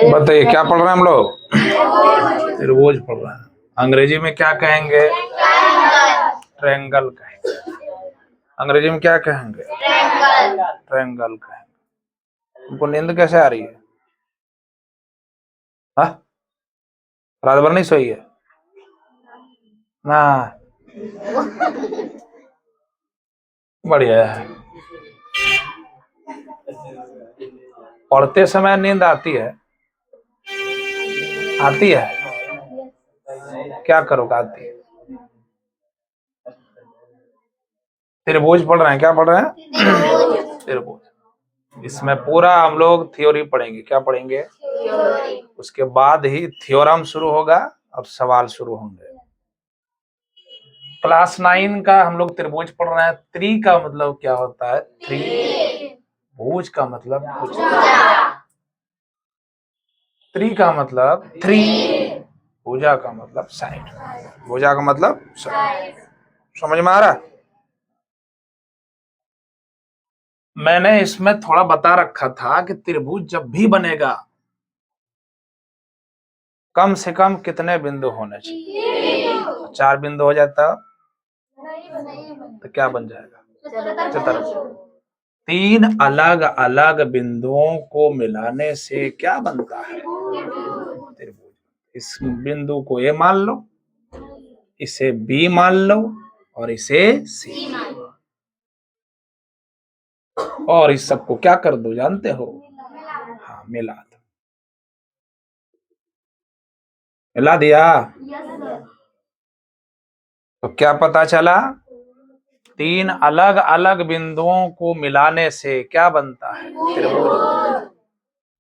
बताइए क्या पढ़ रहे हैं हम लोग? त्रिभुज पढ़ रहे हैं। अंग्रेजी में क्या कहेंगे? ट्रायंगल कहेंगे। अंग्रेजी में क्या कहेंगे? ट्रायंगल कहेंगे। तुमको नींद कैसे आ रही है? हाँ, रात भर नहीं सोई है ना? बढ़िया है। पढ़ते समय नींद आती है? आती है? क्या करोगे? आती है। त्रिभुज पढ़ रहे हैं। क्या पढ़ रहे हैं? त्रिभुज। इसमें पूरा हम लोग थ्योरी पढ़ेंगे। क्या पढ़ेंगे? उसके बाद ही थ्योरम शुरू होगा और सवाल शुरू होंगे। क्लास 9 का हम लोग त्रिभुज पढ़ रहे हैं। त्रि का मतलब क्या होता है? थ्री। भुज का मतलब भुजा। त्रि का मतलब थ्री। भुजा का मतलब साइड। भुजा का मतलब साइड। समझ में आ रहा? मैंने इसमें थोड़ा बता रखा था कि त्रिभुज जब भी बनेगा कम से कम कितने बिंदु होने चाहिए? 4 बिंदु हो जाता तो क्या बन जाएगा? चतुर्भुज। 3 अलग अलग बिंदुओं को मिलाने से क्या बनता है? त्रिभुज। इस बिंदु को ए मान लो, इसे बी मान लो और इसे सी, और इस सबको क्या कर दो जानते हो? हाँ, मिला दो। मिला दिया तो क्या पता चला? 3 अलग अलग बिंदुओं को मिलाने से क्या बनता है? त्रिभुज।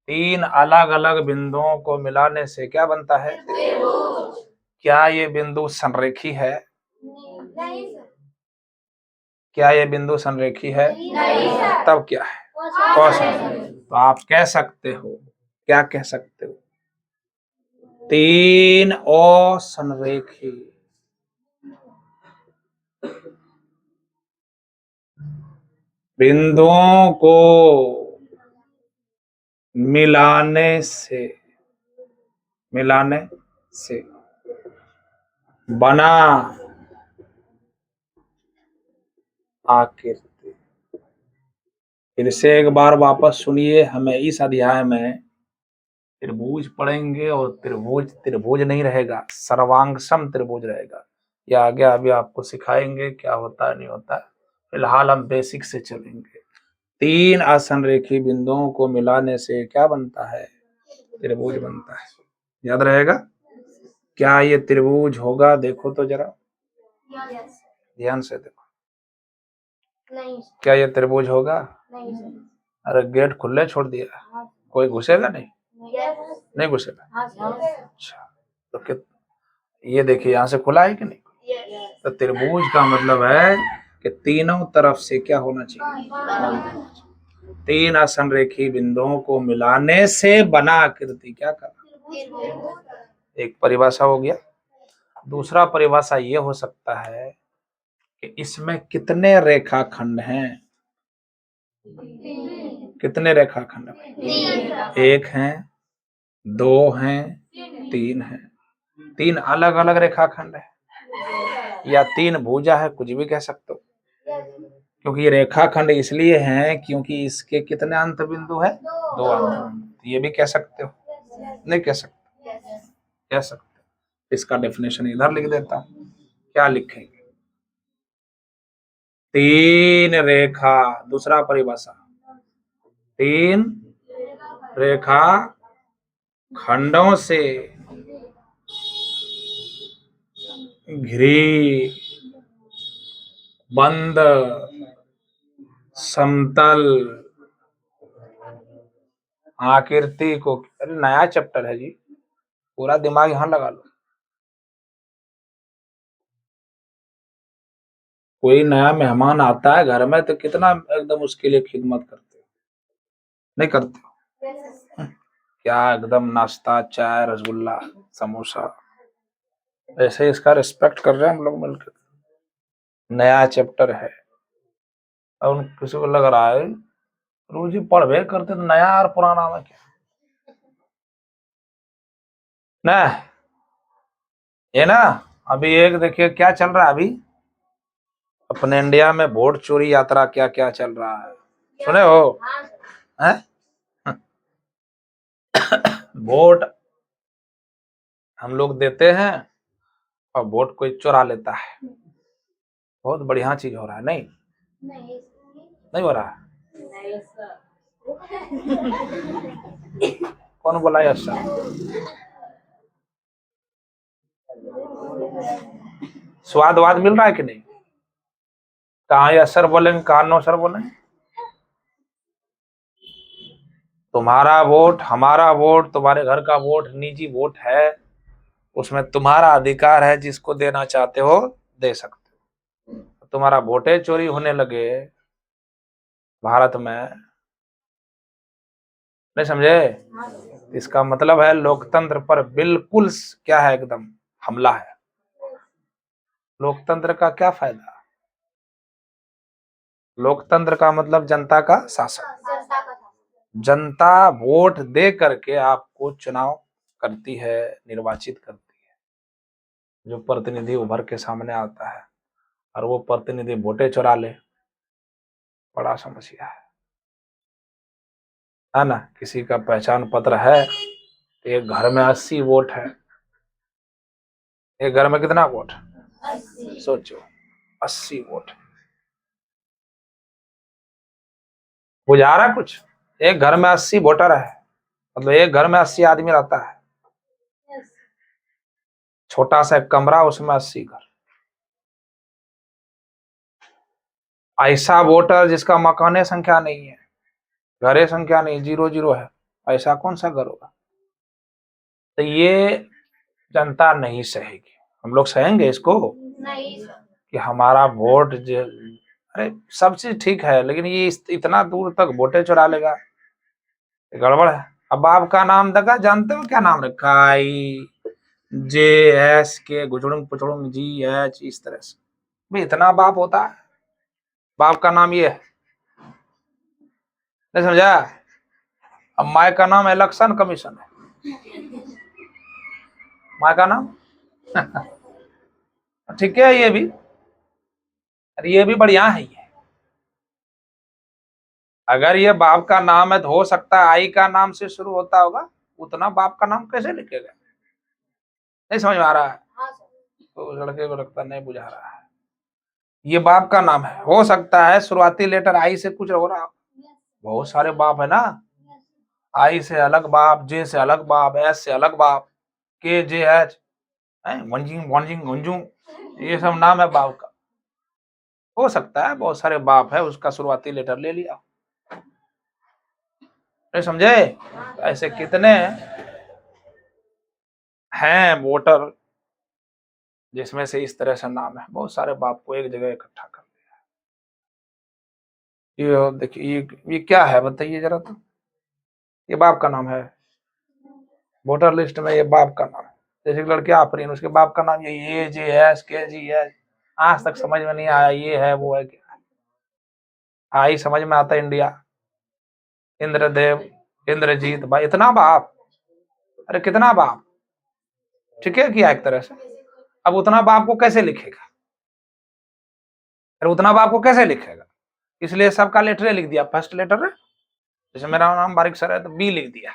3 अलग अलग बिंदुओं को मिलाने से क्या बनता है? त्रिभुज। क्या ये बिंदु संरेखी है? नहीं। क्या ये बिंदु संरेखी है? नहीं। तब क्या है? कोसाइन। तो आप कह सकते हो, क्या कह सकते हो? 3 असंरेखी बिंदुओं को मिलाने से बना आकृति। फिर से एक बार वापस सुनिए। हमें इस अध्याय में त्रिभुज पढ़ेंगे और त्रिभुज त्रिभुज नहीं रहेगा, सर्वांगसम त्रिभुज रहेगा। या आगे अभी आपको सिखाएंगे क्या होता है नहीं होता है। फिलहाल हम बेसिक से चलेंगे। 3 असंरेखी बिंदुओं को मिलाने से क्या बनता है? त्रिभुज बनता है। याद रहेगा? क्या ये त्रिभुज होगा? देखो तो जरा ध्यान से देखो। नहीं। क्या ये त्रिभुज होगा? नहीं। अरे गेट खुले छोड़ दिया, कोई घुसेगा नहीं? नहीं घुसेगा? अच्छा, तो ये देखिए यहाँ से खुला है कि नहीं? तो त्रिभुज का मतलब है कि तीनों तरफ से क्या होना चाहिए? 3 असंरेखी बिंदुओं को मिलाने से बना आकृति क्या करना? एक परिभाषा हो गया। दूसरा परिभाषा ये हो सकता है कि इसमें कितने रेखाखंड हैं? कितने रेखाखंड हैं? 1 है, 2 हैं, 3 हैं। 3 अलग अलग रेखाखंड है या 3 भुजा है, कुछ भी कह सकते हो। क्योंकि ये रेखाखंड इसलिए हैं क्योंकि इसके कितने अंत बिंदु है? 2 अंत बिंदु। ये भी कह सकते हो, नहीं कह सकते? कह सकते। इसका डेफिनेशन इधर लिख देता हूं। क्या लिखेंगे? 3 रेखा, दूसरा परिभाषा, 3 रेखा खंडों से घिरी बंद समतल आकृति को। अरे नया चैप्टर है जी, पूरा दिमाग यहां लगा लो। कोई नया मेहमान आता है घर में तो कितना एकदम उसके लिए खिदमत करते हो, नहीं करते हो? क्या एकदम नाश्ता, चाय, रसगुल्ला, समोसा, ऐसे इसका रिस्पेक्ट कर रहे हैं हम लोग मिलकर। नया चैप्टर है और किसी को लग रहा है रोज ही पढ़वे करते तो नया और पुराना में क्या ना। ये ना अभी एक देखिए क्या चल रहा है अभी अपने इंडिया में वोट चोरी यात्रा क्या क्या चल रहा है सुने हो हैं? वोट हम लोग देते हैं और वोट कोई चुरा लेता है। बहुत बढ़िया चीज हो रहा है नहीं नहीं हो रहा है। कौन बोला ये अच्छा स्वाद वाद मिल रहा है कि नहीं। कहाँ ये असर बोलेंगे कहाँ नो असर बोलेंगे। तुम्हारा वोट हमारा वोट तुम्हारे घर का वोट निजी वोट है उसमें तुम्हारा अधिकार है जिसको देना चाहते हो दे सकते हो। तुम्हारा वोटे चोरी होने लगे भारत में नहीं समझे इसका मतलब है लोकतंत्र पर बिल्कुल क्या है एकदम हमला है। लोकतंत्र का क्या फायदा। लोकतंत्र का मतलब जनता का शासन। जनता वोट दे करके आपको चुनाव करती है निर्वाचित करती है जो प्रतिनिधि उभर के सामने आता है और वो प्रतिनिधि वोटे चुरा ले बड़ा समस्या है ना। किसी का पहचान पत्र है तो एक घर में 80 वोट है। एक घर में कितना वोट सोचो 80 वोट बुझा रहा कुछ। एक घर में 80 वोटर है मतलब एक घर में 80 आदमी रहता है। छोटा सा एक कमरा उसमें 80 घर। ऐसा वोटर जिसका मकाने संख्या नहीं है घरे संख्या नहीं 0 0 है ऐसा कौन सा घर होगा। तो ये जनता नहीं सहेगी। हम लोग सहेंगे इसको नहीं कि हमारा वोट अरे सब चीज ठीक है लेकिन ये इतना दूर तक वोटे चुरा लेगा गड़बड़ है। अब आपका नाम दगा जानते हो क्या नाम रखा आई जे एस के गुचड़ुंग पुचड़ुंग जी एच इस तरह से भाई इतना बाप होता है। बाप का नाम ये है नहीं समझा। अब माय का नाम इलेक्शन कमीशन है माय का नाम ठीक है ये भी अरे ये भी बढ़िया है ये। अगर ये बाप का नाम है तो हो सकता है आई का नाम से शुरू होता होगा उतना बाप का नाम कैसे लिखेगा नहीं समझ में आ रहा है। तो लड़के को लगता नहीं बुझा रहा है। ये बाप का नाम है हो सकता है शुरुआती लेटर आई से कुछ हो रहा। बहुत सारे बाप है ना आई से अलग बाप जे से अलग बाप एस से अलग बाप के जे एच वंजिंग वंजिंग गुंजू ये सब नाम है बाप का। हो सकता है बहुत सारे बाप है उसका शुरुआती लेटर ले लिया नहीं समझे। ऐसे कितने हैं वोटर जिसमें से इस तरह से नाम है बहुत सारे बाप को एक जगह इकट्ठा कर दिया। ये देखिए ये क्या है बताइए जरा तो। ये बाप का नाम है वोटर लिस्ट में ये बाप का नाम है। जैसे लड़के आफरीन उसके बाप का नाम ये जे एस के जी एस आज तक समझ में नहीं आया ये है वो है क्या आई समझ में आता इंडिया इंद्रदेव इंद्रजीत भाई इतना बाप अरे कितना बाप ठीक है किया एक तरह से। अब उतना बाप को कैसे लिखेगा अरे उतना बाप को कैसे लिखेगा इसलिए सबका लेटर लिख दिया फर्स्ट लेटर है जैसे मेरा नाम बारिक सर है तो बी लिख दिया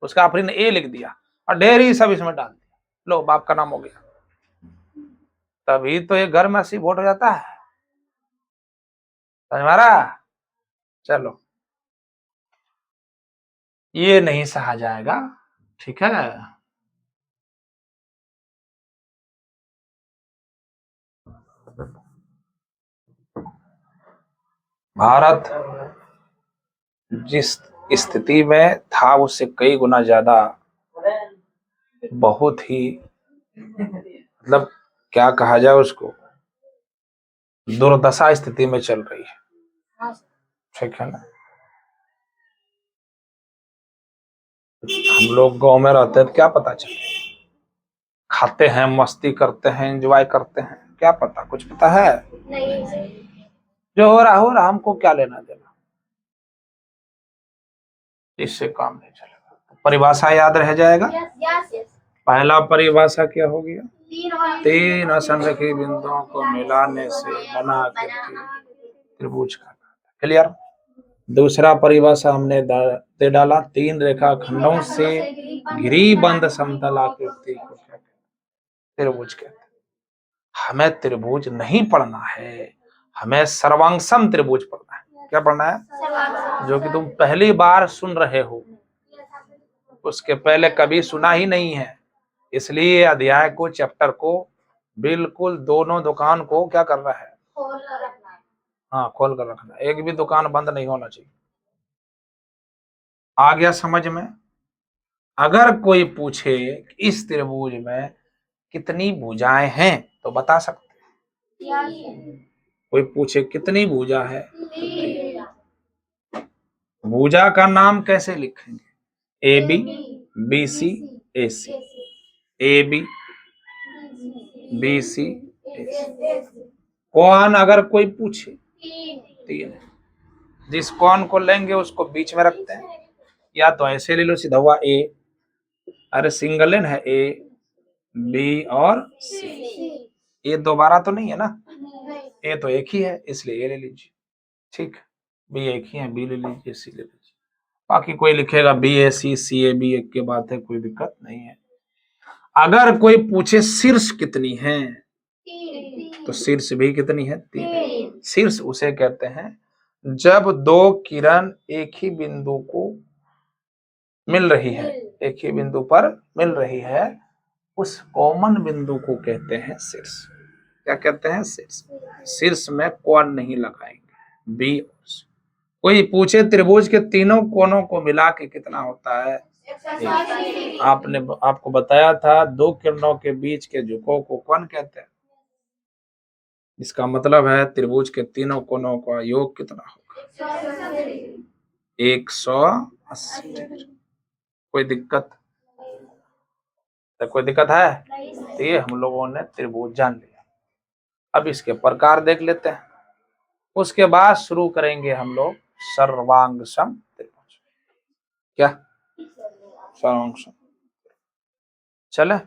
उसका आफरीन ए लिख दिया और ढेर ही सब इसमें डाल दिया लो बाप का नाम हो गया। तभी तो ये घर में 80 वोट हो जाता है समझ मारा। चलो ये नहीं सहा जाएगा ठीक है। भारत जिस स्थिति में था उससे कई गुना ज्यादा बहुत ही मतलब क्या कहा जाए उसको दुर्दशा स्थिति में चल रही है ठीक है ना। हम लोग गांव में रहते हैं तो क्या पता चले खाते हैं मस्ती करते हैं एंजॉय करते हैं क्या पता कुछ पता है नहीं। जो हो रहा हमको क्या लेना देना। इससे काम नहीं चलेगा। परिभाषा याद रह जाएगा। पहला परिभाषा क्या हो गया? तीन असंरेखी बिंदुओं को मिलाने से बना त्रिभुज का। क्लियर? दूसरा परिभाषा हमने दे डाला, तीन रेखाखंडों से घिरी बंद समतल आकृति को क्या कहते हैं? त्रिभुज कहते हैं। हमें त्रिभुज नहीं पढ़ना है, हमें सर्वांगसम त्रिभुज पढ़ना है। क्या पढ़ना है? जो कि तुम पहली बार सुन रहे हो, उसके पहले कभी सुना ही नहीं है, इसलिए अध्याय को, चैप्टर को बिल्कुल दोनों दुकान को क्या करना है? हाँ, खोल कर रखना। एक भी दुकान बंद नहीं होना चाहिए। आ गया समझ में? अगर कोई पूछे इस त्रिभुज में कितनी भुजाएं हैं तो बता सकते हैं। कोई पूछे कितनी भुजा है, भुजा का नाम कैसे लिखेंगे? A B, B C, A C, A B, B C, A C. कोण अगर कोई पूछे, तीन। जिस कोण को लेंगे उसको बीच में रखते हैं, या तो ऐसे ले लो सीधा हुआ ए, अरे सिंगल है ए बी और सी। ए दोबारा तो नहीं है ना, ए तो एक ही है, इसलिए ए ले लीजिए। ठीक, बी एक ही है, बी ले लीजिए, सी ले लीजिए। बाकी कोई लिखेगा B A C, C A B, एक के बात है, कोई दिक्कत नहीं है। अगर कोई पूछे शीर्ष कितनी है तो शीर्ष भी कितनी है? तीन। शीर्ष उसे कहते हैं जब दो किरण एक ही बिंदु को मिल रही है, एक ही बिंदु पर मिल रही है, उस कॉमन बिंदु को कहते हैं शीर्ष। क्या कहते हैं? शीर्ष। शीर्ष में कोण नहीं लगाएंगे, बी। कोई पूछे त्रिभुज के तीनों कोनों को मिला के कितना होता है? आपको बताया था दो किरणों के बीच के झुकाव को कोण कहते हैं। इसका मतलब है त्रिभुज के तीनों कोनों का योग कितना होगा? 180 डिग्री। कोई दिक्कत? कोई दिक्कत है? तो ये हम लोगों ने त्रिभुज जान लिया। अब इसके प्रकार देख लेते हैं, उसके बाद शुरू करेंगे हम लोग सर्वांगसम त्रिभुज। क्या सर्वांगसम? चले।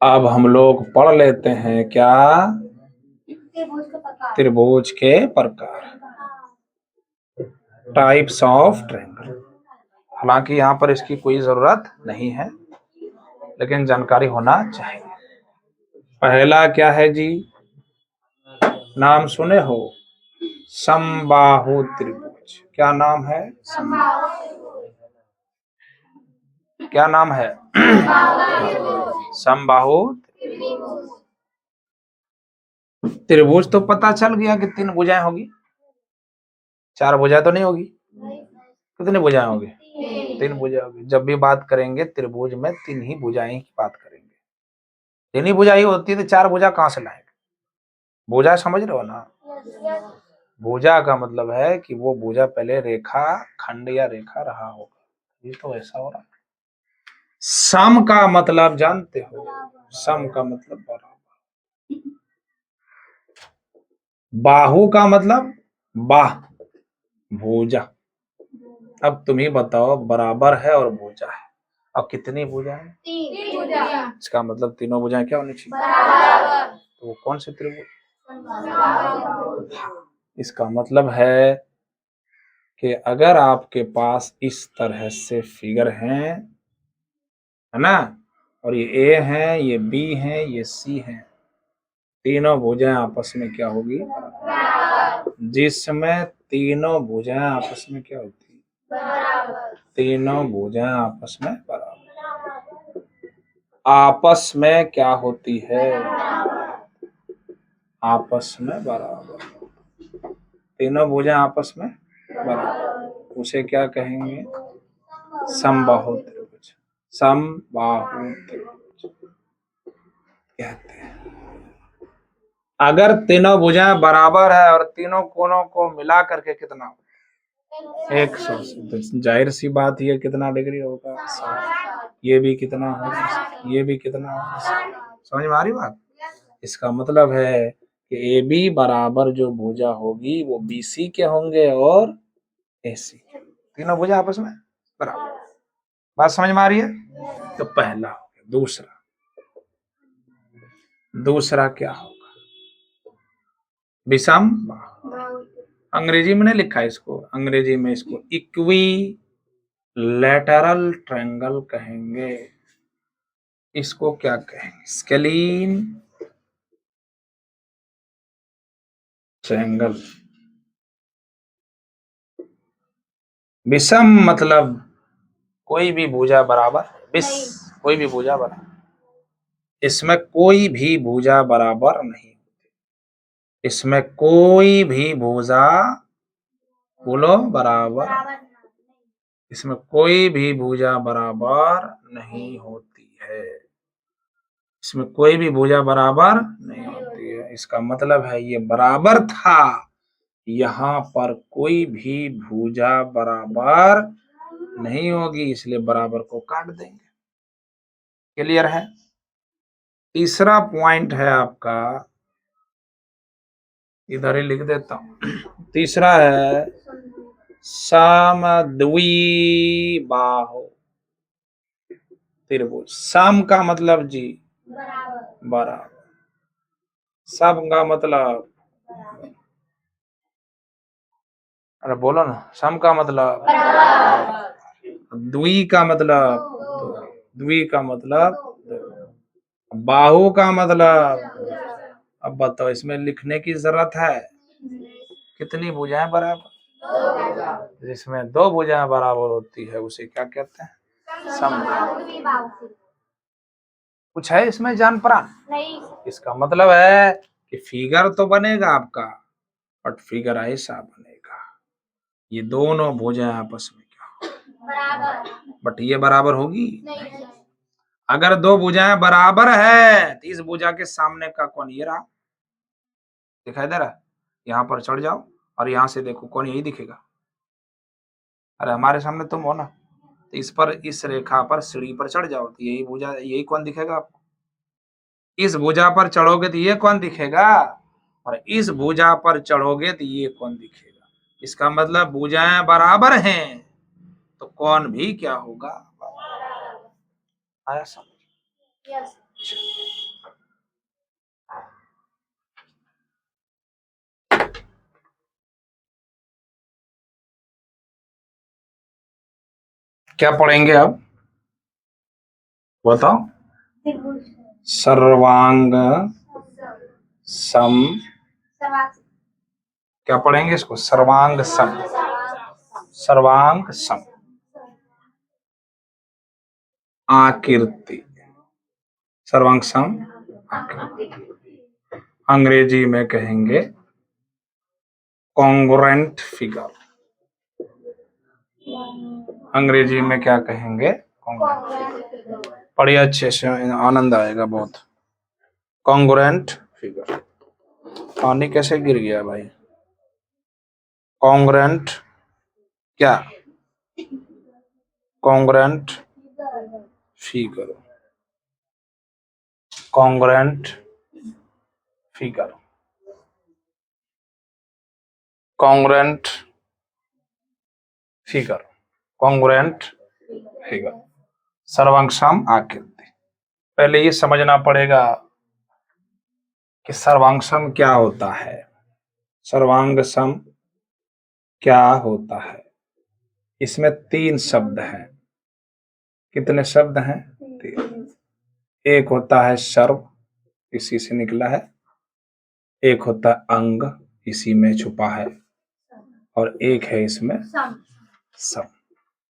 अब हम लोग पढ़ लेते हैं क्या? त्रिभुज के प्रकार, टाइप्स ऑफ ट्रायंगल। हालांकि यहाँ पर इसकी कोई जरूरत नहीं है, लेकिन जानकारी होना चाहिए। पहला क्या है जी? नाम सुने हो? समबाहु त्रिभुज। क्या नाम है? क्या नाम है? समबाहु त्रिभुज। तो पता चल गया कि तीन भुजाएं होगी, चार भुजाएं तो नहीं होगी। कितनी भुजाएं होगी? तीन भुजाएं होगी। जब भी बात करेंगे त्रिभुज में तीन ही भुजाएं की बात करेंगे। तीन ही भुजा ही होती है तो चार भुजा कहां से लाएंगे? भुजा समझ रहे हो ना? भुजा का मतलब है कि वो भुजा पहले रेखा खंड या रेखा रहा होगा, ये तो ऐसा हो रहा है। सम का मतलब जानते हो? सम का मतलब बराबर। बाहु का मतलब बाह, भुजा। अब तुम ही बताओ, बराबर है और भुजा है, अब कितनी भुजा है? तीन भुजा। इसका मतलब तीनों भुजाएं क्या होनी चाहिए? बराबर। तो वो कौन से त्रिभुज? इसका मतलब है कि अगर आपके पास इस तरह से फिगर है ना, और ये ए है, ये बी है, ये सी है, तीनों भुजाएं आपस में क्या होगी? जिसमें तीनों भुजाएं आपस में क्या होती है? तीनों भुजाएं आपस में बराबर। आपस में क्या होती है? आपस में बराबर। तीनों भुजा आपस में बराबर, उसे क्या कहेंगे? समबाहु त्रिभुज। समबाहु त्रिभुज कहते हैं। अगर तीनों भुजाएं बराबर है और तीनों कोणों को मिला करके कितना? 100। जाहिर सी बात, ये कितना डिग्री होगा? 60। ये भी कितना होगा? ये भी कितना होगा? 60। समझ में आ रही बात? इसका मतलब है कि ए बी बराबर जो भुजा होगी वो बी सी के होंगे और ए सी के। तीनों भुजा आपस में बराबर। बात समझ में आ रही है? तो पहला हो गया। दूसरा क्या होगा? विषम। अंग्रेजी में नहीं लिखा है इसको, अंग्रेजी में इसको इक्वी लेटरल ट्रायंगल कहेंगे। इसको क्या कहेंगे? Scalene triangle. विषम मतलब कोई भी भुजा बराबर, कोई भी भुजा बराबर, इसमें कोई भी भुजा बराबर नहीं, इसमें कोई भी भुजा, बोलो बराबर, इसमें कोई भी भुजा बराबर नहीं होती है, इसमें कोई भी भुजा बराबर नहीं होती है। इसका मतलब है ये बराबर था, यहाँ पर कोई भी भुजा बराबर नहीं होगी, इसलिए बराबर को काट देंगे। क्लियर है? तीसरा पॉइंट है आपका, इधर ही लिख देता हूं। तीसरा है समद्विबाहु त्रिभुज। सम का मतलब जी बराबर, सम का मतलब, अरे बोलो ना, सम का मतलब द्वि का मतलब द्वि का मतलब बाहु का मतलब। अब बताओ इसमें लिखने की जरूरत है? कितनी भुजाएं बराबर? जिसमें दो भुजाएं बराबर होती है उसे क्या कहते हैं? समद्विबाहु। कुछ है इसमें जान पड़ा? नहीं। इसका मतलब है कि फिगर तो बनेगा आपका, बट फिगर ऐसा बनेगा, ये दोनों भुजाएं आपस में क्या बराबर, बट ये बराबर होगी नहीं। अगर दो भुजाएं बराबर है तो इस भुजा के सामने का कोण ये रहा, दिखाई दे रहा? यहाँ पर चढ़ जाओ और यहाँ से देखो कोण यही दिखेगा। अरे हमारे सामने तुम हो ना, तो इस पर, इस रेखा पर सीढ़ी पर चढ़ जाओ तो यही भुजा, यही कोण दिखेगा आपको। इस भुजा पर चढ़ोगे तो ये कोण दिखेगा, और इस भुजा पर चढ़ोगे तो ये कोण दिखेगा। इसका मतलब भुजाएं बराबर हैं तो कोण भी क्या होगा? आया समझ? yes. क्या पढ़ेंगे अब बताओ? सर्वांग सम, क्या पढ़ेंगे इसको? सर्वांग सम, सर्वांग सम आकृति, सर्वांग सम आकृति। अंग्रेजी में कहेंगे कॉन्ग्रुएंट फिगर। अंग्रेजी में क्या कहेंगे? पढ़िए अच्छे से, आनंद आएगा बहुत। Congruent figure. पानी कैसे गिर गया भाई? कॉन्ग्रुएंट क्या? Congruent figure, congruent figure, congruent figure, congruent figure, सर्वांग सम आकृति। पहले ये समझना पड़ेगा कि सर्वांग सम क्या होता है। सर्वांग सम क्या होता है? इसमें तीन शब्द हैं। कितने शब्द हैं? तीन। एक होता है सर्व, इसी से निकला है। एक होता है अंग, इसी में छुपा है। और एक है इसमें सम।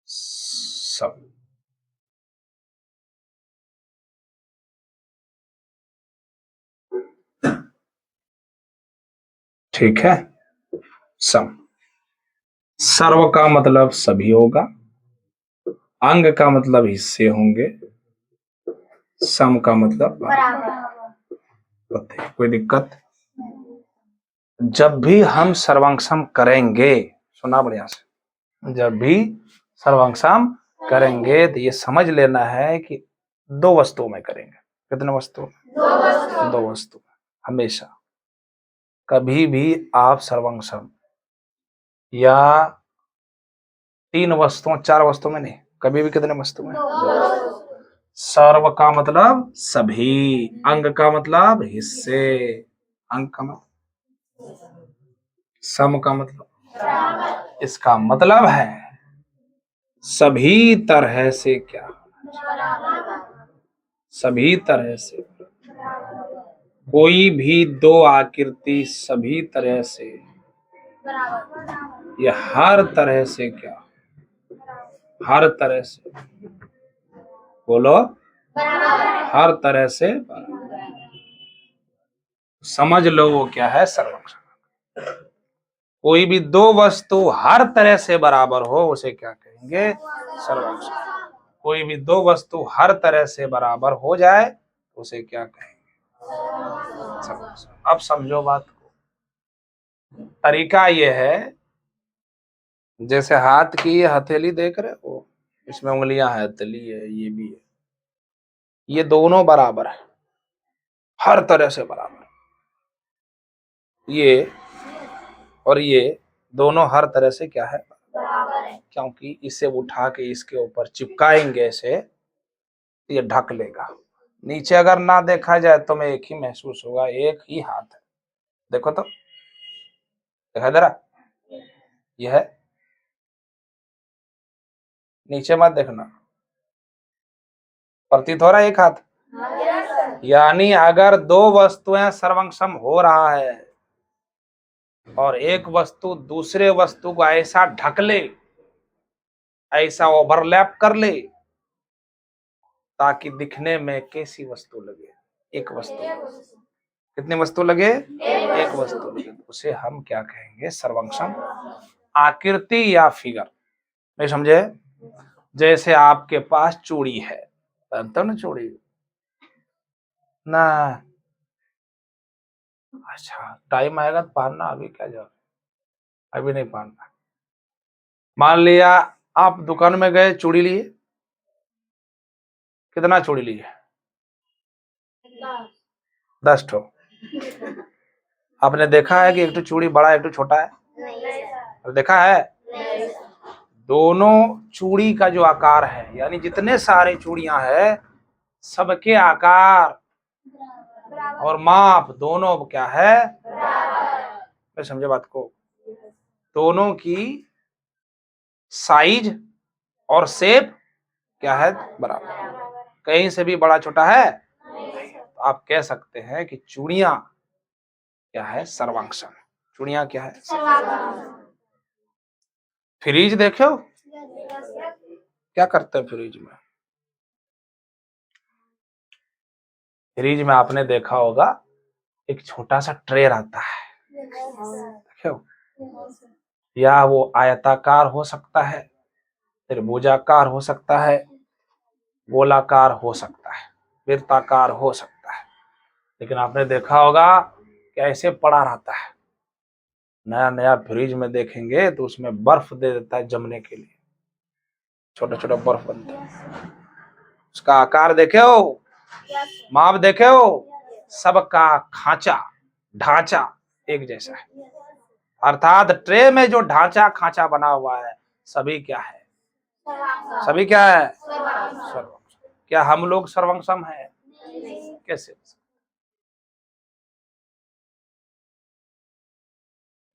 सम। ठीक है। सम, सर्व का मतलब सभी होगा, अंग का मतलब हिस्से होंगे, सम का मतलब बराबर। कोई दिक्कत? जब भी हम सर्वांग करेंगे, सुना बढ़िया से, जब भी सर्वांग करेंगे तो ये समझ लेना है कि दो वस्तुओं में करेंगे। कितने वस्तु? दो वस्तु हमेशा। कभी भी आप सर्वांग या तीन वस्तुओं चार वस्तुओं में नहीं, कभी भी कितने वस्तु में? सर्व का मतलब सभी, अंग का मतलब हिस्से, अंग का मतलब, सम का मतलब, इसका मतलब है सभी तरह से क्या, सभी तरह से, कोई भी दो आकृति सभी तरह से, ये हर तरह से क्या, हर तरह से, बोलो, हर तरह से समझ लो वो क्या है? सर्वक्षम। कोई भी दो वस्तु हर तरह से बराबर हो उसे क्या कहेंगे? सर्वक्षम। कोई भी दो वस्तु हर तरह से बराबर हो जाए उसे क्या कहेंगे? सर्वक्षम। अब समझो बात को। तरीका ये है, जैसे हाथ की ये हथेली देख रहे हो, इसमें उंगलियां है, हथेली है, ये भी है, ये दोनों बराबर है, हर तरह से बराबर। ये और ये दोनों हर तरह से क्या है? क्योंकि इसे उठा के इसके ऊपर चिपकाएंगे ऐसे, ये ढक लेगा। नीचे अगर ना देखा जाए तो मैं एक ही महसूस होगा, एक ही हाथ है। देखो तो, दिखाई दे रहा? यह है, नीचे मत देखना, प्रतीत हो रहा है एक हाथ। यानी अगर दो वस्तुएं सर्वंगसम हो रहा है और एक वस्तु दूसरे वस्तु को ऐसा ढक ले, ऐसा ओवरलैप कर ले ताकि दिखने में कैसी वस्तु लगे? एक वस्तु। कितनी वस्तु लगे? एक वस्तु लगे, उसे हम क्या कहेंगे? सर्वंगसम। आकृति या फिगर, नहीं समझे? जैसे आपके पास चूड़ी है, पहनते हो ना चूड़ी ना? अच्छा, टाइम आएगा तो पहनना, अभी क्या जरूरत, अभी नहीं पहनना। मान लिया आप दुकान में गए, चूड़ी लिए, कितना चूड़ी लिए? 10 ठो। आपने देखा है कि एक तो चूड़ी बड़ा एक तो छोटा है? नहीं। देखा है? नहीं। दोनों चूड़ी का जो आकार है, यानी जितने सारे चूड़ियां हैं सबके आकार और माप दोनों क्या है? मैं समझे बात को? दोनों की साइज और शेप क्या है? बराबर। कहीं से भी बड़ा छोटा है? तो आप कह सकते हैं कि चूड़ियां क्या है? सर्वांगसम। चूड़ियां क्या है? फ्रिज देखो, क्या करते हैं फ्रिज में? फ्रिज में आपने देखा होगा एक छोटा सा ट्रे रहता है, देखो, या वो आयताकार हो सकता है, त्रिभुजाकार हो सकता है, गोलाकार हो सकता है, वृत्ताकार हो सकता है। लेकिन आपने देखा होगा कि ऐसे पड़ा रहता है। नया नया फ्रिज में देखेंगे तो उसमें बर्फ दे देता है जमने के लिए, छोटा छोटा बर्फ बनता है। उसका आकार देखे हो, माप देखे हो, सबका खांचा ढांचा एक जैसा है। अर्थात ट्रे में जो ढांचा खांचा बना हुआ है सभी क्या है? सभी क्या है? सर्वंगसम। क्या हम लोग सर्वंगसम है? कैसे?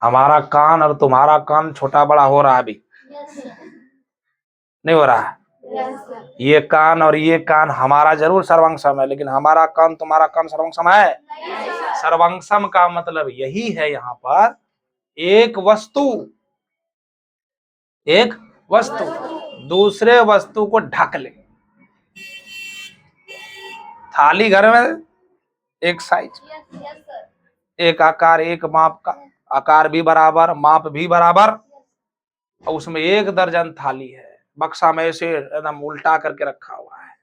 हमारा कान और तुम्हारा कान छोटा बड़ा हो रहा है अभी? नहीं हो रहा है? ये कान और ये कान हमारा जरूर सर्वंगसम है, लेकिन हमारा कान तुम्हारा कान सर्वंगसम है? सर्वंगसम का मतलब यही है यहाँ पर, एक वस्तु दूसरे वस्तु को ढक ले। थाली घर में एक साइज, एक आकार, एक माप का, आकार भी बराबर, माप भी बराबर, और उसमें 1 दर्जन थाली है, बक्सा में ऐसे एकदम उल्टा करके रखा हुआ है।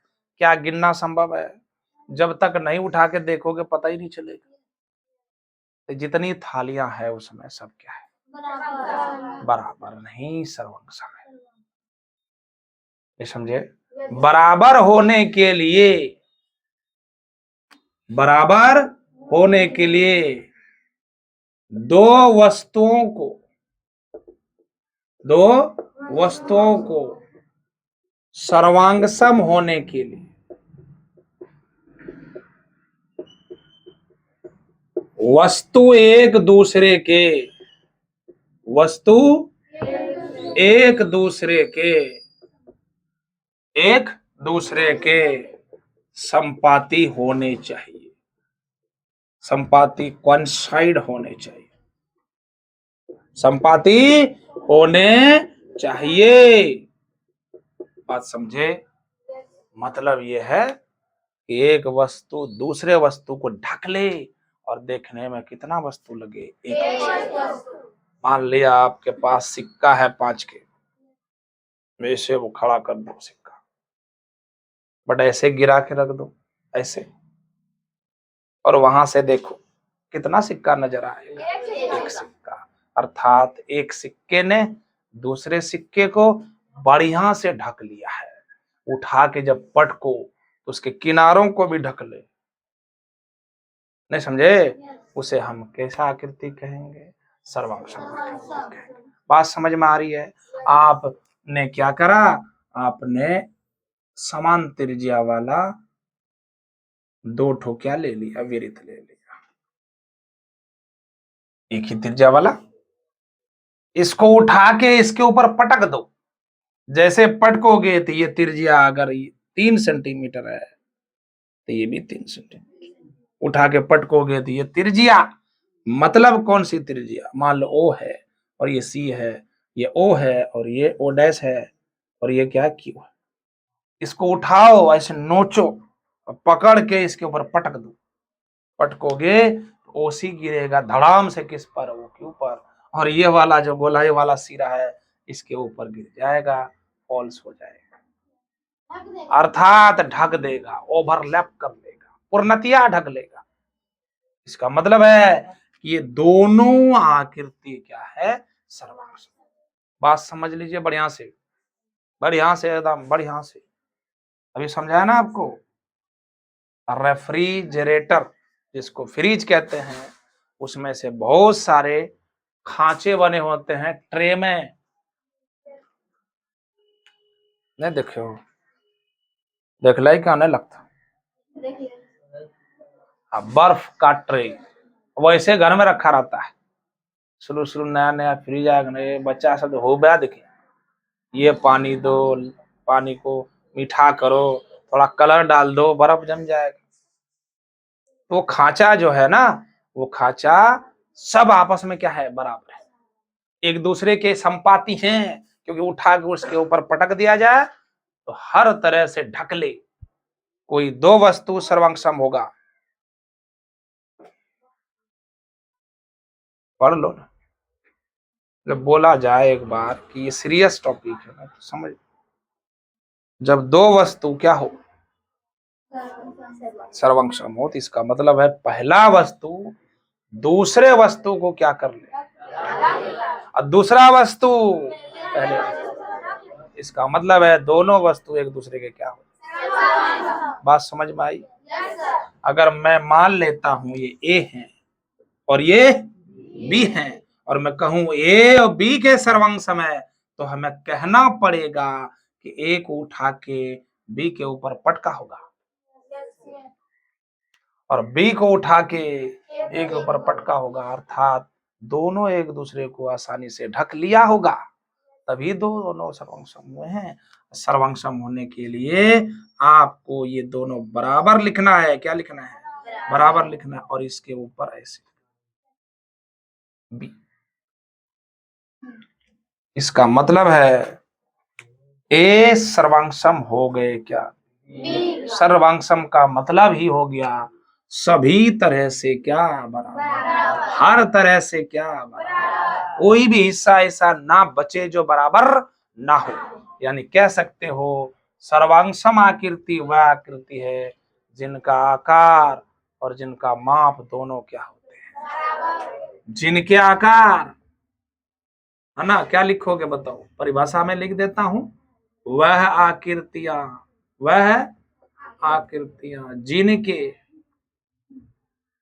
क्या गिनना संभव है? जब तक नहीं उठा के देखोगे पता ही नहीं चलेगा। तो जितनी थालियां है उसमें सब क्या है? बराबर नहीं, सर्वंगसम है। ये समझे? बराबर होने के लिए, बराबर होने के लिए दो वस्तुओं को सर्वांगसम होने के लिए वस्तु एक दूसरे के संपाती होने चाहिए, संपाती कोइंसाइड होने चाहिए, संपाती होने चाहिए। बात समझे? मतलब यह है कि एक वस्तु दूसरे वस्तु को ढक ले और देखने में कितना वस्तु लगे, एक। मान लिया आपके पास सिक्का है 5 के, वैसे वो खड़ा कर दो सिक्का, बट ऐसे गिरा के रख दो ऐसे, और वहां से देखो कितना सिक्का नजर आएगा, एक सिक्का। अर्थात एक सिक्के ने दूसरे सिक्के को बढ़िया से ढक लिया है। उठा के जब पटको तो उसके किनारों को भी ढक ले। नहीं समझे? उसे हम कैसा आकृति कहेंगे? सर्वांगसम कहेंगे। बात समझ में आ रही है? आपने क्या करा? आपने समान त्रिज्या वाला 2 ठो क्या ले लिया? विरित ले लिया। एक ही त्रिज्या वाला, इसको उठा के इसके ऊपर पटक दो। जैसे पटकोगे तो ये त्रिज्या अगर 3 सेंटीमीटर है तो ये भी 3 सेंटीमीटर। उठा के पटकोगे तो ये त्रिज्या, मतलब कौन सी त्रिज्या? मान लो ओ है और ये सी है, ये ओ है और ये ओ डैश है, और ये क्या? क्यू है। इसको उठाओ, ऐसे नोचो, पकड़ के इसके ऊपर पटक दो। पटकोगे ओ सी गिरेगा धड़ाम से, किस पर? वो क्यू पर। और ये वाला जो गोलाई वाला सिरा है इसके ऊपर गिर जाएगा, फॉल्स हो जाएगा। अर्थात ढक देगा, ओवरलैप कर लेगा, पूर्णतया ढक लेगा। इसका मतलब है कि ये दोनों आकृति क्या है? सर्वांगसम। बात समझ लीजिए बढ़िया से, बढ़िया से, एकदम बढ़िया से। अभी समझाया ना आपको? रेफ्रिजरेटर जिसको फ्रिज कहते हैं, उसमें से बहुत सारे खांचे बने होते हैं ट्रे में। नहीं देखे हो? देख लाई क्या नहीं लगता? बर्फ का ट्रे वैसे घर में रखा रहता है। शुरू शुरू नया नया फ्रिज आया, बच्चा सब हो गया, देखे ये पानी दो, पानी को मीठा करो, थोड़ा कलर डाल दो, बर्फ जम जाएगा। वो खांचा जो है ना, वो खांचा सब आपस में क्या है? बराबर है, एक दूसरे के संपाती हैं, क्योंकि उठा के उसके ऊपर पटक दिया जाए तो हर तरह से ढक ले। कोई 2 वस्तु सर्वांगसम होगा। पढ़ लो ना, जब बोला जाए एक बार कि ये सीरियस टॉपिक है ना, तो समझ। जब 2 वस्तु क्या हो? सर्वांगसम हो, तो इसका मतलब है पहला वस्तु दूसरे वस्तु को क्या कर ले, और दूसरा वस्तु पहले। इसका मतलब है दोनों वस्तु एक दूसरे के क्या हो? बात समझ में आई? अगर मैं मान लेता हूं ये ए है और ये बी है, और मैं कहूं ए और बी के सर्वांगसम है, तो हमें कहना पड़ेगा कि ए को उठा के बी के ऊपर पटका होगा, और बी को उठा के ए के ऊपर पटका होगा। अर्थात दोनों एक दूसरे को आसानी से ढक लिया होगा, तभी दोनों सर्वांगसम हुए हैं। सर्वांगसम होने के लिए आपको ये दोनों बराबर लिखना है। क्या लिखना है? बराबर लिखना है, और इसके ऊपर ऐसे बी। इसका मतलब है ए सर्वांगसम हो गए क्या? सर्वांगसम का मतलब ही हो गया सभी तरह से क्या बराबर, हर तरह से क्या बराबर, कोई भी हिस्सा ऐसा ना बचे जो बराबर ना हो। यानी कह सकते हो सर्वांगसम आकृति वह आकृति है जिनका आकार और जिनका माप दोनों क्या होते हैं, जिनके आकार, है ना। क्या लिखोगे बताओ, परिभाषा में लिख देता हूं, वह आकृतियां, वह आकृतियां जिनके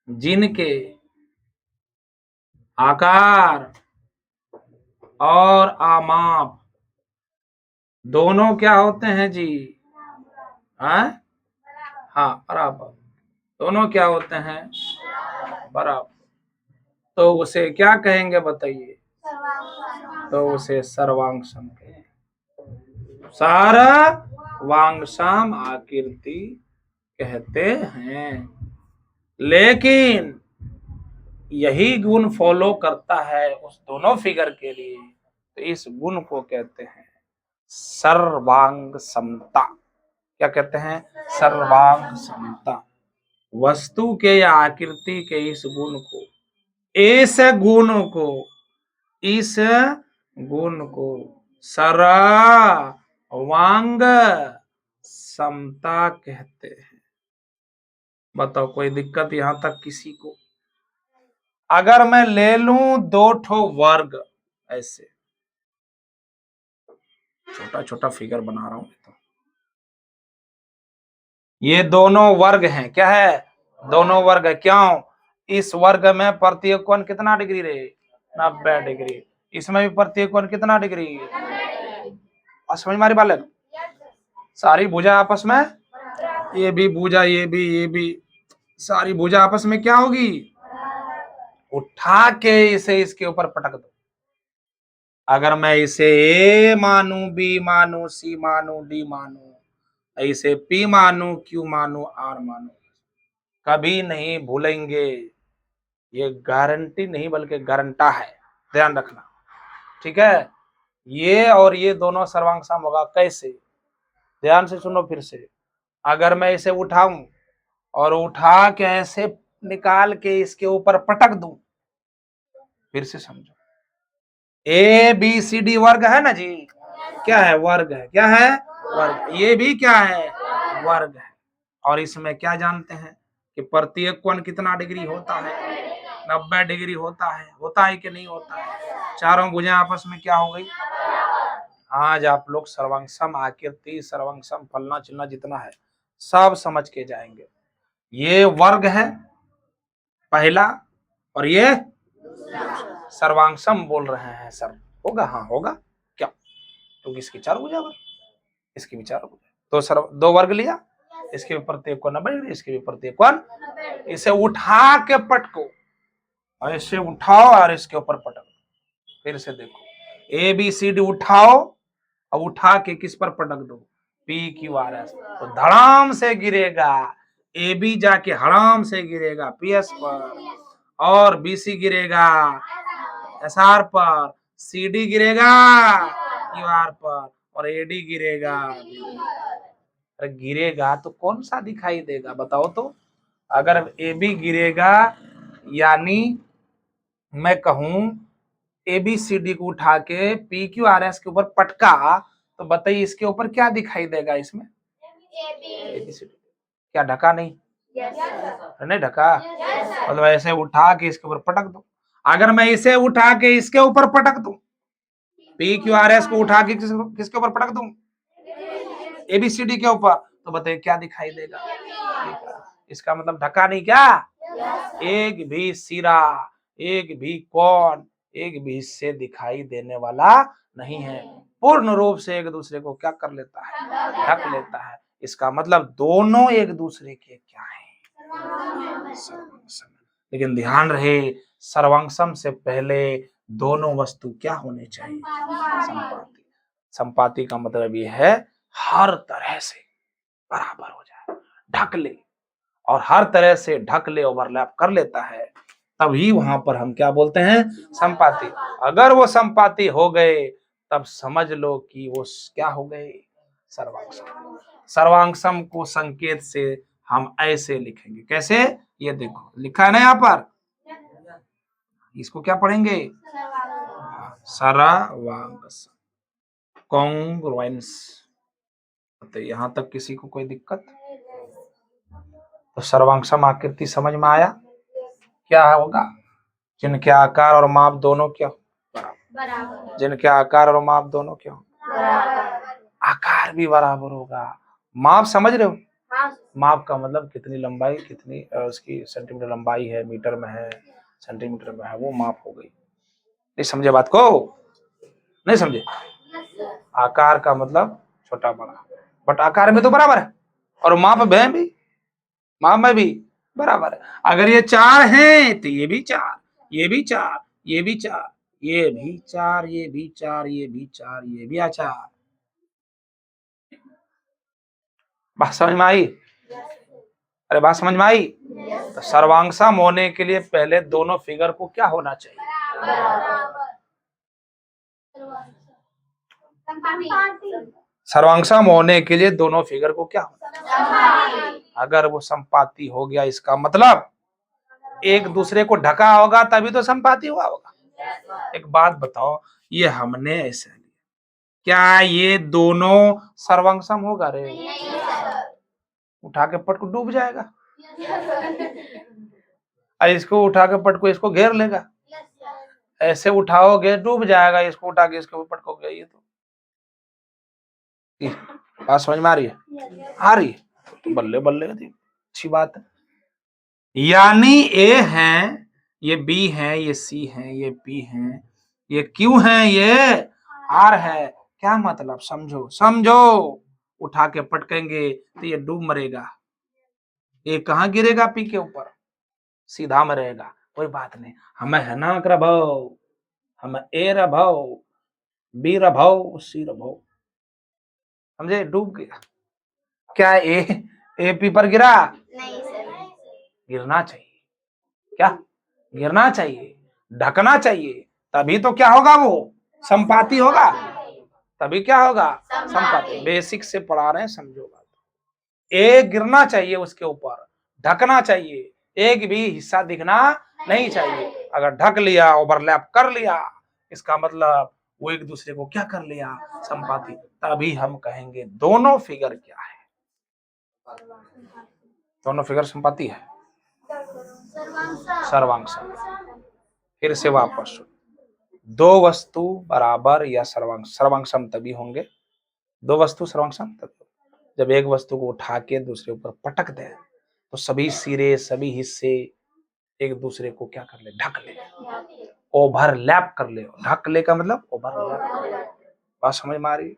जिनके आकार और आमाप दोनों क्या होते हैं जी, हैं? हाँ बराबर, दोनों क्या होते हैं बराबर, तो उसे क्या कहेंगे बताइए, तो उसे सर्वांगसम कहेंगे, सर्वांगसम आकृति कहते हैं। लेकिन यही गुण फॉलो करता है उस दोनों फिगर के लिए, तो इस गुण को कहते हैं सर्वांग समता। क्या कहते हैं, सर्वांग समता। वस्तु के या आकृति के इस गुण को, इस गुण को, इस गुण को सर्वांग समता कहते हैं। बताओ कोई दिक्कत यहां तक किसी को? अगर मैं ले लूं दो ठो वर्ग, ऐसे छोटा छोटा फिगर बना रहा हूं, तो ये दोनों वर्ग हैं, क्या है, दोनों वर्ग है। क्यों? इस वर्ग में प्रत्येक कोण कितना डिग्री रहे, 90 डिग्री। इसमें भी प्रत्येक कोण कितना डिग्री, और समझ मारी बालक, सारी भुजा आपस में, ये भी भुजा, ये भी, सारी भुजा आपस में क्या होगी, उठा के इसे इसके ऊपर पटक दो। अगर मैं इसे ए मानू, बी मानू, सी मानू, डी मानू, इसे पी मानू, क्यू मानू, आर मानू, कभी नहीं भूलेंगे। ये गारंटी नहीं बल्कि गारंटा है, ध्यान रखना, ठीक है। ये और ये दोनों सर्वांग होगा। कैसे, ध्यान से सुनो फिर से। अगर मैं इसे उठाऊं और उठा के ऐसे निकाल के इसके ऊपर पटक दूं, फिर से समझो, ए बी सी डी वर्ग है ना जी, क्या है, वर्ग है, क्या है, वर्ग। ये भी क्या है, वर्ग है। और इसमें क्या जानते हैं कि प्रत्येक कोण कितना डिग्री होता है, 90 डिग्री होता है कि नहीं होता है। चारों भुजाएं आपस में क्या हो गई। आज आप लोग सर्वांगसम आकृति, सर्वांगसम फलना चिलना जितना है सब समझ के जाएंगे। ये वर्ग है पहला, और ये सर्वांगसम बोल रहे हैं सर, होगा, हाँ होगा, क्या, क्योंकि इसकी चार भुजा, इसकी भी चार भुजा, तो सर दो वर्ग लिया, इसके भी प्रत्येक कोण 90 डिग्री, इसके भी प्रत्येक कोण। इसे उठा के पटको, और इसे उठाओ और इसके ऊपर पटको। फिर से देखो, ए बी सी डी उठाओ और उठा के किस पर पटक दो, पी क्यू आर एस, तो धड़ाम से गिरेगा। ए बी जाके हड़ाम से गिरेगा पी एस पर, और बी सी गिरेगा एस आर पर, सी डी गिरेगा क्यू आर पर, और ए डी गिरेगा। अरे गिरेगा तो कौन सा दिखाई देगा बताओ तो। अगर ए बी गिरेगा, यानी मैं कहूं ए बी सी डी को उठा के पी क्यू आर एस के ऊपर पटका, तो बताइए इसके ऊपर क्या दिखाई देगा, इसमें ABCD। क्या ढका नहीं, नहीं ढका, मतलब ऐसे उठा के इसके ऊपर पटक दो। अगर मैं इसे उठा के इसके ऊपर पटक दूं, पी क्यू आर एस को उठा के किसके ऊपर पटक दूं, एबीसीडी के ऊपर, तो बताइए क्या दिखाई देगा। इसका मतलब ढका नहीं, क्या, एक भी सिरा, एक भी कोण, एक भी हिस्से दिखाई देने वाला नहीं है। पूर्ण रूप से एक दूसरे को क्या कर लेता है, ढक लेता है। इसका मतलब दोनों एक दूसरे के क्या है, सर्वांगसम। लेकिन ध्यान रहे, सर्वांगसम से पहले दोनों वस्तु क्या होने चाहिए, संपाती। संपाती का मतलब ये है हर तरह से बराबर हो जाए, ढक ले, और हर तरह से ढक ले, ओवरलैप कर लेता है, तभी वहां पर हम क्या बोलते हैं, संपाती। अगर वो संपाती हो गए तब समझ लो कि वो क्या हो गए, सर्वांगसम। सर्वांगसम को संकेत से हम ऐसे लिखेंगे, कैसे, ये देखो लिखा है ना यहाँ पर, इसको क्या पढ़ेंगे? सरवांगसम, कॉन्ग्रुएंस। तो यहाँ तक किसी को कोई दिक्कत? तो सर्वांगसम आकृति समझ में आया? क्या होगा? जिनके आकार और माप दोनों क्या बराबर, जिनके आकार और माप दोनों क्या बराबर, आकार भी बराबर होगा। माप समझ रहे हो? माप का मतलब कितनी लंबाई, कितनी उसकी सेंटीमीटर लंबाई है, मीटर में है, सेंटीमीटर में है, वो माप हो गई। नहीं समझे बात को? नहीं समझे? आकार का मतलब छोटा बड़ा, बट आकार में तो बराबर है, और माप में भी, माप में भी बराबर है। अगर ये 4 हैं तो ये भी 4, ये भी 4, ये भी 4, ये भी 4, ये भी 4, ये भी 4, ये भी 4। बात समझ में आई? अरे बात समझ में आई? तो सर्वांगसम होने के लिए पहले दोनों फिगर को क्या होना चाहिए? सर्वांगसम होने के लिए दोनों फिगर को क्या होना? अगर वो संपाती हो गया, इसका मतलब एक दूसरे को ढका होगा तभी तो संपाती हुआ होगा। एक बात बताओ, ये हमने ऐसे लिया, क्या ये दोनों सर्वांगसम होगा रे? उठा के पट को डूब जाएगा। इसको उठा के पट को इसको घेर लेगा, ऐसे उठाओगे डूब जाएगा, इसको उठा के इसके ऊपर पटकोगे। ये तो बात समझ में आ रही है? आ रही है तो बल्ले बल्ले, अच्छी बात है। यानी ए है, ये बी है, ये सी है, ये पी है, ये क्यू है, ये आर है। क्या मतलब? समझो समझो। उठा के पटकेंगे तो ये डूब मरेगा, ये कहाँ गिरेगा? पी के ऊपर, सीधा में रहेगा। कोई बात नहीं, हमें है ना रभव, हमें ए रभव, बी रभव, सी रभव, समझे? डूब गया। क्या ए पी पर गिरा? नहीं सर, गिरना चाहिए। क्या गिरना चाहिए? ढकना चाहिए, तभी तो क्या होगा? वो संपाती होगा, तभी क्या होगा? संपाती। बेसिक से पढ़ा रहे हैं, समझो बात। ए गिरना चाहिए उसके ऊपर, ढकना चाहिए, एक भी हिस्सा दिखना नहीं चाहिए। अगर ढक लिया, ओवरलैप कर लिया, इसका मतलब वो एक दूसरे को क्या कर लिया? संपाती। तभी हम कहेंगे दोनों फिगर क्या है? दोनों फिगर संपाती है, सर्वांगसम। फिर से वापस, दो वस्तु बराबर या सर्वांगसम तभी होंगे, दो वस्तु सर्वांगसम तभी जब एक वस्तु को उठा के दूसरे ऊपर पटक दे तो सभी सिरे, सभी हिस्से एक दूसरे को क्या कर ले? ढक ले, ओवरलैप कर ले। ढक ले का मतलब ओवरलैप। बात समझ में आ रही?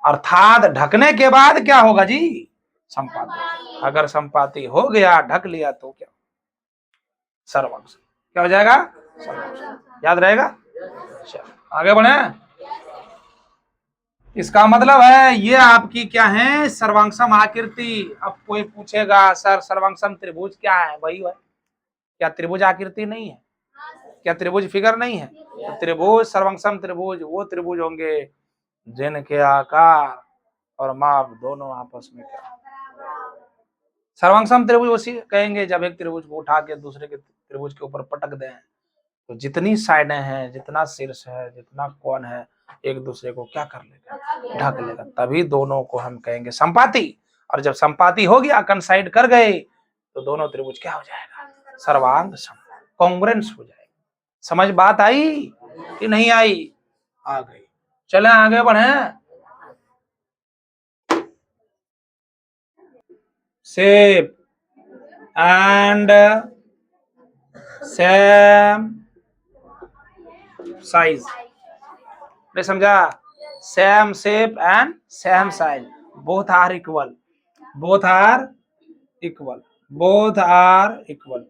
अर्थात ढकने के बाद क्या होगा जी? संपाती। अगर संपाती हो गया, ढक लिया, तो क्या? सर्वांगसम। क्या हो जाएगा? सर्वांगसम। याद रहेगा? चलो आगे बढ़े। इसका मतलब है ये आपकी क्या है? सर्वांगसम आकृति। अब कोई पूछेगा सर सर्वांगसम त्रिभुज क्या है? वही है। क्या त्रिभुज आकृति नहीं है? क्या त्रिभुज फिगर नहीं है? तो त्रिभुज, सर्वांगसम त्रिभुज वो त्रिभुज होंगे जिनके आकार और माप दोनों आपस में क्या? सर्वांगसम त्रिभुज उसी कहेंगे जब एक त्रिभुज को उठा के दूसरे के त्रिभुज के ऊपर पटक दें तो जितनी साइडें हैं, जितना शीर्ष है, जितना कोण है, एक दूसरे को क्या कर लेगा? ढक लेगा। तभी दोनों को हम कहेंगे संपाती। और जब संपाती हो गया, कंसाइड कर गए, तो दोनों त्रिभुज क्या हो जाएगा? सर्वांगसम, कॉन्ग्रुएंस हो जाएगा। समझ बात आई कि नहीं आई? आ गई। चले आगे बढ़े। Shape and same size. ने समझा? Same shape and same size, both are equal, both are equal, both are equal.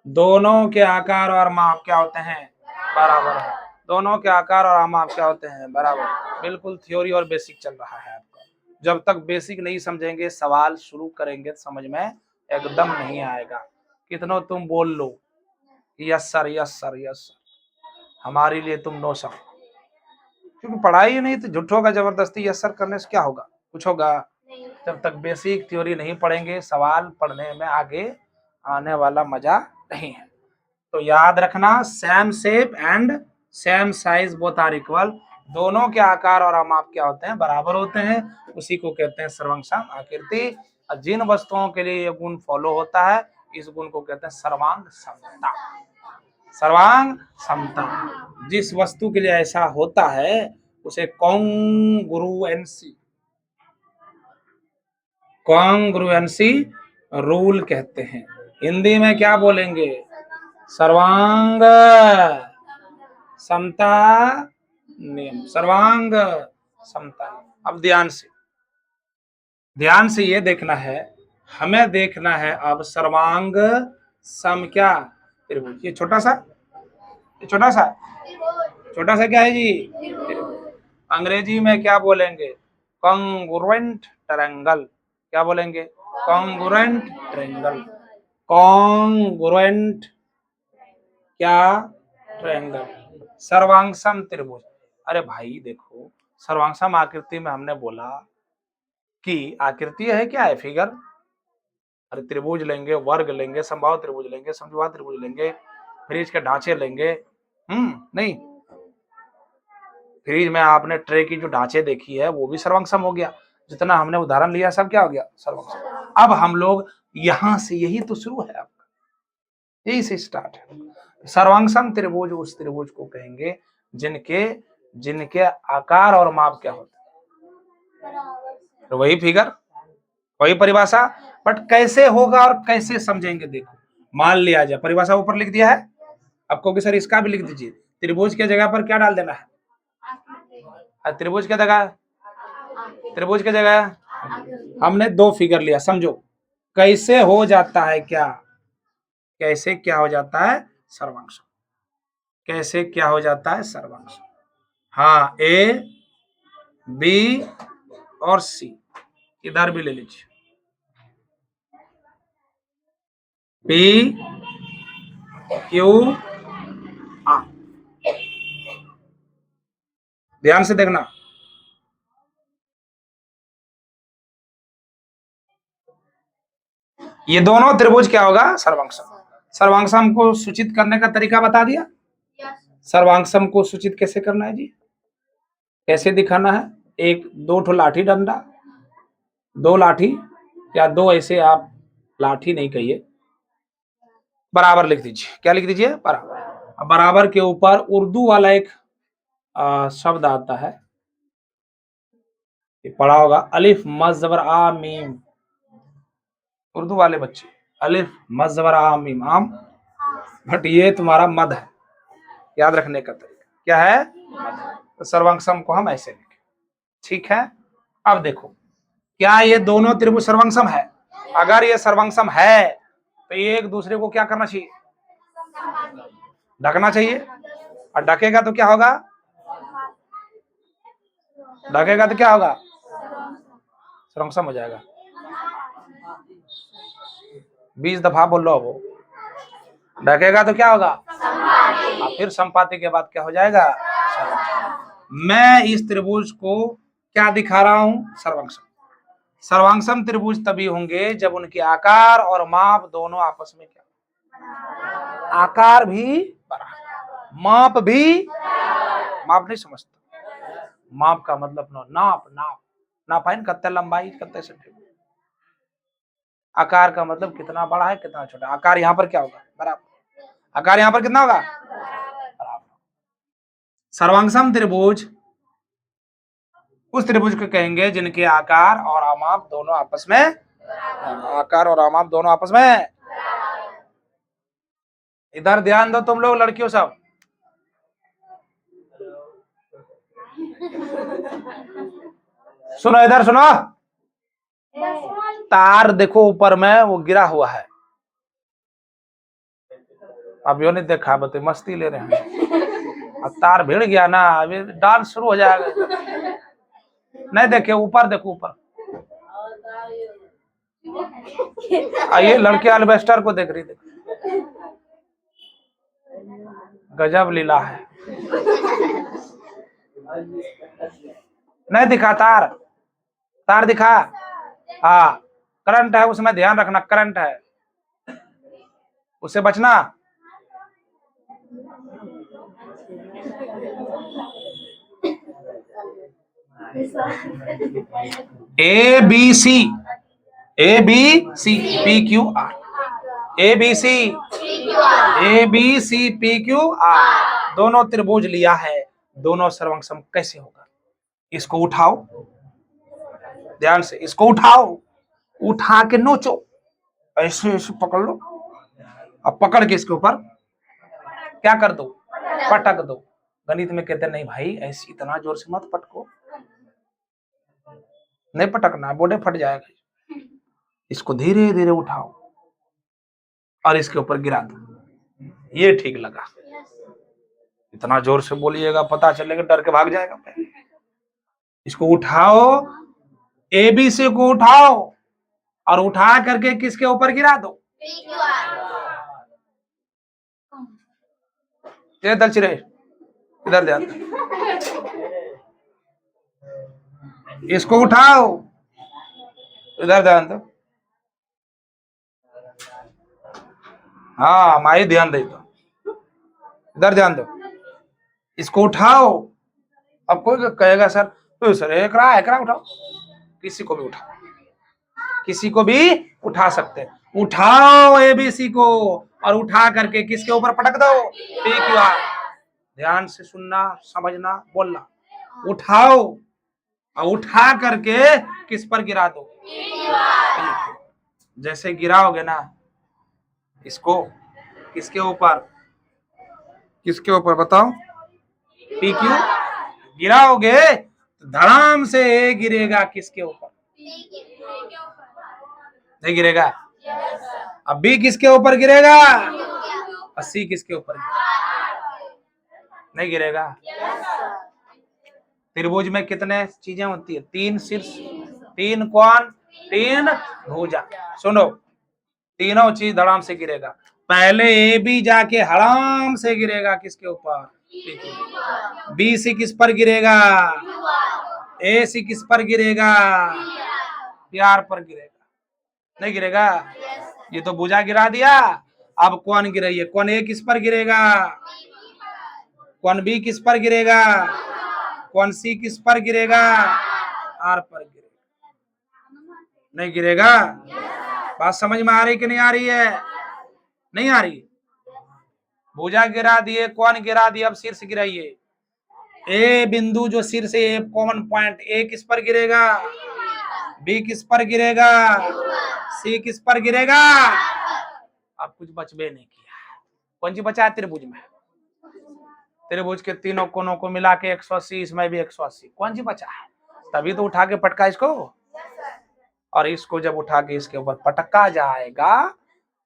दोनों के आकार और माप क्या होते हैं? बराबर है। दोनों के आकार और माप क्या होते हैं? बराबर। बिल्कुल थ्योरी और बेसिक चल रहा है आपका। जब तक बेसिक नहीं समझेंगे, सवाल शुरू करेंगे समझ में एकदम नहीं आएगा। कितनों तुम बोल लो yes sir, yes sir, yes sir, हमारे लिए तुम नो सर, क्योंकि पढ़ाई ही नहीं तो झूठों का जबरदस्ती यस सर करने से क्या होगा? कुछ होगा? जब तक बेसिक थ्योरी नहीं पढ़ेंगे, सवाल पढ़ने में आगे आने वाला मजा नहीं है। तो याद रखना, same shape and same size both are equal, दोनों के आकार और माप क्या होते हैं, बराबर होते हैं, उसी को कहते हैं सर्वांग आकृति। और जिन वस्तुओं के लिए ये गुण फॉलो होता है, इस गुण को कहते हैं सर्वांग समता। सर्वांग समता, जिस वस्तु के लिए ऐसा होता है उसे कॉन्ग्रुएंसी रूल कहते हैं। हिंदी में क्या बोलेंगे, सर्वांग समता नियम, सर्वांग समता। अब ध्यान से ये देखना है, हमें देखना है अब सर्वांग सम क्या त्रिभुज। ये छोटा सा क्या है जी, अंग्रेजी में क्या बोलेंगे, कॉन्ग्रुएंट ट्रायंगल। क्या बोलेंगे, कॉन्ग्रुएंट ट्रायंगल। कॉन्ग्रुएंट क्या ट्रायंगल, सर्वांगसम त्रिभुज। अरे भाई देखो, सर्वांगसम आकृति में हमने बोला कि आकृति है क्या है, फिगर। अरे त्रिभुज लेंगे, वर्ग लेंगे, समबाहु त्रिभुज लेंगे, समद्विबाहु त्रिभुज लेंगे, फ्रिज के ढांचे लेंगे। नहीं, फ्रिज में आपने ट्रे की जो ढांचे देखी है वो भी सर्वांगसम हो गया, जितना हमने उदाहरण लिया सब क्या हो गया, सर्वांगसम। अब हम लोग यहां से, यही तो शुरू है आपका, यही से स्टार्ट है। सर्वांगसम त्रिभुज उस त्रिभुज को कहेंगे जिनके आकार और माप क्या होते हैं, तो वही फिगर, वही परिभाषा। बट कैसे होगा और कैसे समझेंगे, देखो मान लिया जाए परिभाषा ऊपर लिख दिया है, आपको कि सर इसका भी लिख दीजिए। त्रिभुज के जगह पर क्या डाल देना है, त्रिभुज के जगह हमने दो फिगर लिया। समझो कैसे हो जाता है, कैसे क्या हो जाता है सर्वांगसम, कैसे क्या हो जाता है सर्वांगसम। हाँ, ए बी और सी इधर भी ले लीजिए, पी क्यू आर। ध्यान से देखना, ये दोनों त्रिभुज क्या होगा, सर्वांगसम। सर्वांगसम को सूचित करने का तरीका बता दिया। सर्वांगसम को सूचित कैसे करना है जी, कैसे दिखाना है, एक दो ठो लाठी डंडा, दो लाठी या दो ऐसे, आप लाठी नहीं कहिए, बराबर लिख दीजिए। क्या लिख दीजिए, बराबर। बराबर के ऊपर उर्दू वाला एक शब्द आता है, पढ़ा होगा, अलिफ मज़बर आ मीम। उर्दू वाले बच्चे, अलिफ मज़बर आ मीम, आम। बट ये तुम्हारा मद है, याद रखने का तरीका क्या है, तो सर्वांगसम को हम ऐसे लिखें, ठीक है। अब देखो, क्या ये दोनों त्रिभुज सर्वांगसम है? अगर ये सर्वांगसम है तो ये एक दूसरे को क्या करना चाहिए, ढकना चाहिए। और ढकेगा तो क्या होगा, ढकेगा तो क्या होगा, सर्वांगसम हो जाएगा। 20 दफा बोल लो, वो ढकेगा तो क्या होगा, और फिर संपाति के बाद क्या हो जाएगा, मैं इस त्रिभुज को क्या दिखा रहा हूं, सर्वांगसम। सर्वांगसम त्रिभुज तभी होंगे जब उनके आकार और माप दोनों आपस में क्या, आकार भी बराबर, माप भी, माप नहीं समझता, माप का मतलब नापाइन कत्ते लंबाई कत्ते सेंटीमीटर, आकार का मतलब कितना बड़ा है कितना छोटा। आकार यहाँ पर क्या होगा, बराबर। आकार यहाँ पर कितना होगा, बराबर। सर्वांगसम त्रिभुज उस त्रिभुज को कहेंगे जिनके आकार और आमाप दोनों आपस में, आकार और आमाप दोनों आपस में। इधर ध्यान दो तुम लोग लड़कियों सब, सुनो इधर सुनो, तार देखो ऊपर में वो गिरा हुआ है, अब यो नहीं देखा, बता मस्ती ले रहे हैं, अब तार भिड़ गया ना, अभी डांस शुरू हो जाएगा। नहीं देखे, ऊपर देखो, ऊपर आइए, लड़के अल्बेस्टर को देख रही, देख गजब लीला है। नहीं दिखा तार, तार दिखा, हाँ करंट है उसमें, ध्यान रखना करंट है। उससे बचना। A B C, A B C P Q R, A B C, A B C P Q R, दोनों त्रिभुज लिया है, दोनों सर्वसम कैसे होगा? इसको उठाओ, ध्यान से इसको उठाओ, उठा के नोचो, ऐसे ऐसे पकड़ लो, अब पकड़ के इसके ऊपर क्या कर दो? पटक दो। गणित में कहते नहीं भाई ऐसे इतना जोर से मत पटको, नहीं पटकना, बोर्डे फट जाएगा। इसको धीरे धीरे उठाओ और इसके ऊपर गिरा दो। ये ठीक लगा? इतना जोर से बोलिएगा पता चलेगा डर के भाग जाएगा। इसको उठाओ, एबीसी को उठाओ और उठा करके किसके ऊपर गिरा दो? ये दलचिरे इधर ध्यान, इसको उठाओ, इधर ध्यान दो। हाँ माई ध्यान दे दो, इधर ध्यान दो। इसको उठाओ। अब कोई कहेगा सर तो सर एकरा उठाओ, किसी को भी उठाओ, किसी को भी उठा सकते हैं। उठाओ एबीसी को और उठा करके किसके ऊपर पटक दो? P Q are. ध्यान से सुनना, समझना, बोलना। उठाओ और उठा करके किस पर गिरा दो? जैसे गिराओगे ना इसको, किसके ऊपर? किसके ऊपर बताओ? पी क्यू गिराओगे धड़ाम से ए गिरेगा किसके ऊपर? नहीं गिरेगा? अब बी किसके ऊपर गिरेगा? और सी किसके ऊपर गिरेगा? नहीं गिरेगा? त्रिभुज में कितने चीजें होती है? 3 शीर्ष, 3 कोण, 3 भुजा। सुनो, तीनों चीज धड़ाम से गिरेगा। पहले ए बी जाके हड़ाम से गिरेगा किसके ऊपर? बी सी किस पर गिरेगा? ए सी किस पर गिरेगा? प्यार पर गिरेगा। नहीं गिरेगा? ये तो भुजा गिरा दिया। अब कौन गिराइए? कौन ए किस पर गिरेगा? कौन बी किस पर गिरेगा? कौन सी किस पर गिरेगा? आर पर गिरेगा। नहीं गिरेगा? बात समझ में आ रही कि नहीं आ रही है? नहीं आ रही? भुजा गिरा दिए, कौन गिरा दिया? अब शीर्ष गिराइए। ए बिंदु जो शीर्ष है, कॉमन पॉइंट, ए किस पर गिरेगा? बी किस पर गिरेगा? सी किस पर गिरेगा? अब कुछ बचबे नहीं किया। कौन सी बचा है त्रिभुज में? त्रिभुज के तीनों कोनों को मिला के 180, इसमें भी 180। कौन सी बचा है? तभी तो उठा के पटका इसको। और इसको जब उठा के इसके ऊपर पटका जाएगा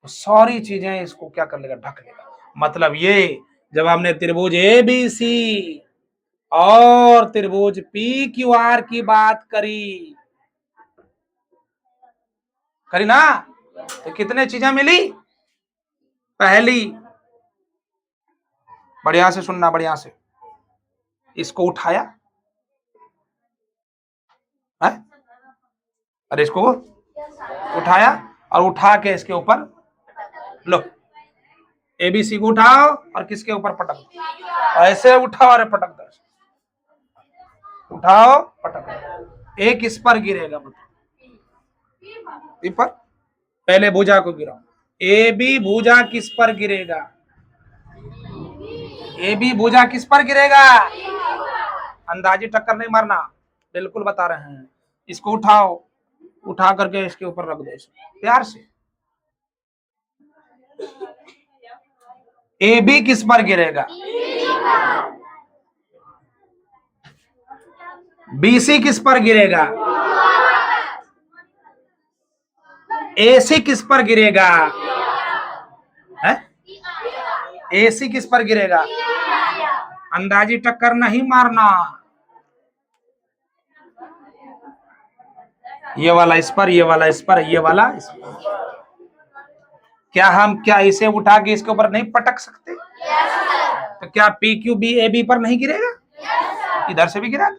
तो सारी चीजें इसको क्या कर लेगा? ढक लेगा। मतलब ये जब हमने त्रिभुज ए बी सी और त्रिभुज पी क्यू आर की बात करी ना, तो कितने चीजें मिली? पहली, बढ़िया से सुनना, बढ़िया से, इसको उठाया है? अरे इसको उठाया और उठा के इसके ऊपर लो, एबीसी को उठाओ और किसके ऊपर पटक दो। ऐसे उठाओ और पटक दो, उठाओ पटक दो। ए किस पर गिरेगा? बताओ। पर पहले भुजा को गिराओ। ए बी भुजा किस पर गिरेगा? ए बी भुजा किस पर गिरेगा? अंदाजी टक्कर नहीं मारना, बिल्कुल बता रहे हैं। इसको उठाओ, उठा करके इसके ऊपर रख दो प्यार से। ए बी किस पर गिरेगा? बी सी किस पर गिरेगा? ए सी किस पर गिरेगा? है? ए सी किस पर गिरेगा? अंदाजी टक्कर नहीं मारना। ये वाला इस पर, ये वाला इस पर, ये वाला इस पर। क्या इसे उठा के इसके ऊपर नहीं पटक सकते? तो क्या P Q B A B पर नहीं गिरेगा? इधर से भी गिरा।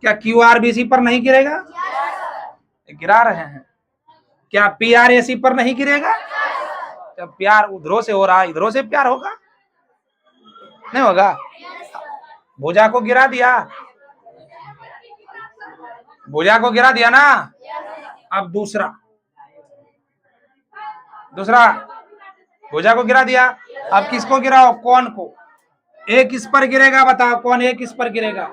क्या क्यू आर बी सी पर नहीं गिरेगा? गिरा रहे हैं। क्या पी आर ए सी पर नहीं गिरेगा? जब प्यार उधरों से हो रहा है, इधरों से प्यार होगा? नहीं होगा। भुजा को गिरा दिया, भुजा को गिरा दिया ना। अब दूसरा भुजा को गिरा दिया। अब किसको गिराओ? कौन को? ए किस पर गिरेगा बताओ? कौन ए किस पर गिरेगा?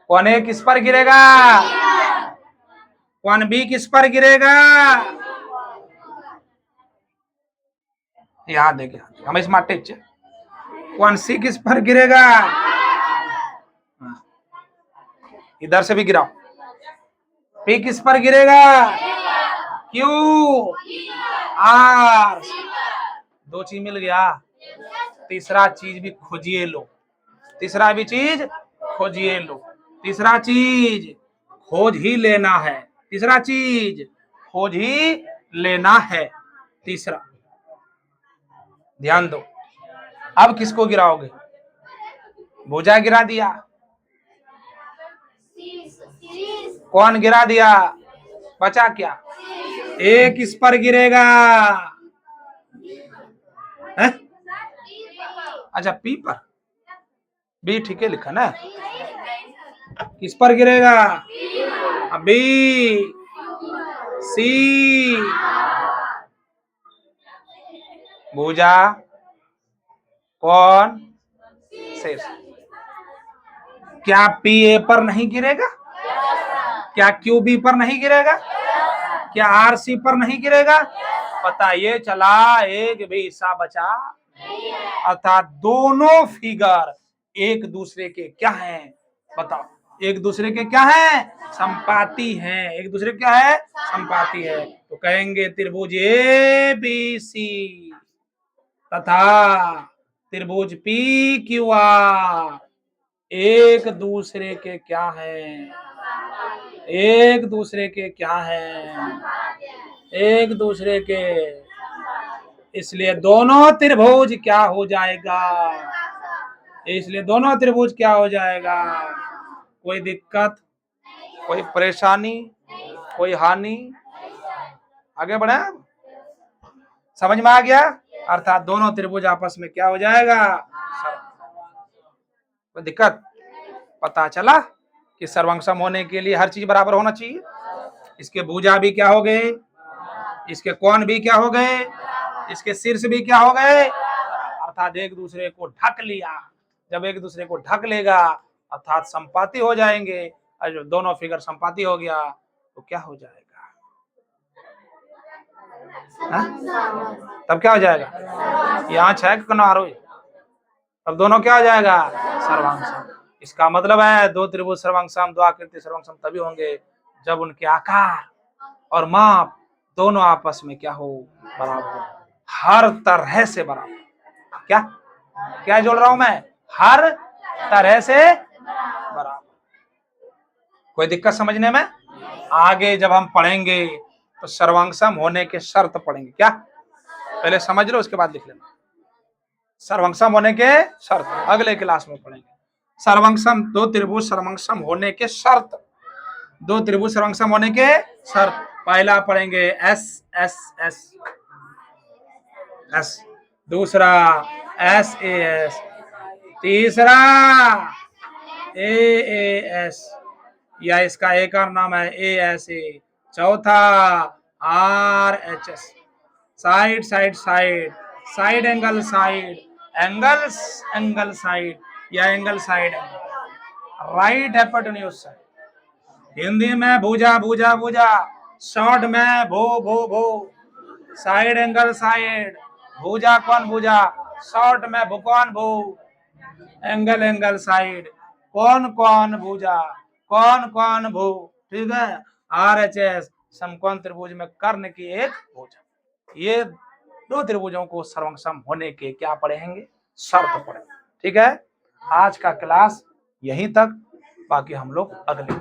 कौन ए किस पर गिरेगा? कौन बी किस पर गिरेगा? यहाँ देखिए, हम स्मार्ट टेच। कौन सी किस पर गिरेगा? इधर से भी गिराओ। पी किस पर गिरेगा? Q R. दो चीज मिल गया। तीसरा चीज भी खोजिए लो, तीसरा भी चीज खोजिए लो। तीसरा चीज खोज ही लेना है, तीसरा चीज खोज ही लेना है। तीसरा ध्यान दो। अब किसको गिराओगे? भुजा गिरा दिया। कौन गिरा दिया? बचा क्या? ए किस पर गिरेगा? है? अच्छा पी पर, बी ठीक है लिखा ना। किस पर गिरेगा? B C. भुजा कौन शेष। क्या पी ए पर नहीं गिरेगा? क्या क्यू बी पर नहीं गिरेगा? क्या आर सी पर नहीं गिरेगा? पता ये चला एक भी हिस्सा बचा, अर्थात दोनों फिगर एक दूसरे के क्या हैं? बताओ। एक दूसरे के क्या है? संपाती हैं। एक दूसरे क्या है? संपाती है। तो कहेंगे त्रिभुज ए बी सी तथा त्रिभुज पी क्यू आर एक दूसरे के क्या है? एक दूसरे के क्या है? एक दूसरे के। इसलिए दोनों त्रिभुज क्या हो जाएगा? इसलिए दोनों त्रिभुज क्या हो जाएगा? कोई दिक्कत, कोई परेशानी, कोई हानि? आगे बढ़े, समझ में आ गया? अर्थात दोनों त्रिभुज आपस में क्या हो जाएगा? कोई दिक्कत? पता चला कि सर्वंक्षम होने के लिए हर चीज बराबर होना चाहिए। इसके भुजा भी क्या हो गए? इसके कोण भी क्या हो गए? इसके शीर्ष भी क्या हो गए? अर्थात एक दूसरे को ढक लिया। जब एक दूसरे को ढक लेगा अर्थात संपाती हो जाएंगे। और जब दोनों फिगर संपाती हो गया तो क्या हो जाएगा? तब क्या हो जाएगा? यहाँ 6 कनारो, तब दोनों क्या हो जाएगा? सर्वांगसम। इसका मतलब है दो त्रिभुज सर्वांगसम, दो आकृति सर्वांगसम तभी होंगे जब उनके आकार और माप दोनों आपस में क्या हो? बराबर, हर तरह से बराबर। क्या क्या जोड़ रहा हूं मैं? हर तरह से बराबर। कोई दिक्कत समझने में? आगे जब हम पढ़ेंगे तो सर्वांगसम होने के शर्त पढ़ेंगे। क्या? पहले समझ लो, उसके बाद लिख लेना। सर्वांगसम होने के शर्त अगले क्लास में पढ़ेंगे। सर्वांगसम, दो त्रिभुज सर्वांगसम होने के शर्त, दो त्रिभुज सर्वांगसम होने के शर्त। पहला पढ़ेंगे एस एस एस एस, दूसरा एस ए एस, तीसरा ए ए एस या इसका एक और नाम है ए एस ए, चौथा R H S, side side side, side angle side, angles angle side या angle side, right hypotenuse side. Hindi में भुजा भुजा भुजा, शॉर्ट में भो भो भो, साइड एंगल साइड, भुजा कौन भुजा, शॉर्ट में भुकौन भू, एंगल एंगल साइड, कौन कौन भुजा, कौन कौन भू। ठीक है। आर एच एस, समकोण त्रिभुज में कर्ण की एक भुजा। ये दो त्रिभुजों को सर्वसम होने के क्या पढ़ेंगे? शर्त पढ़ेंगे। ठीक है। आज का क्लास यहीं तक, बाकी हम लोग अगले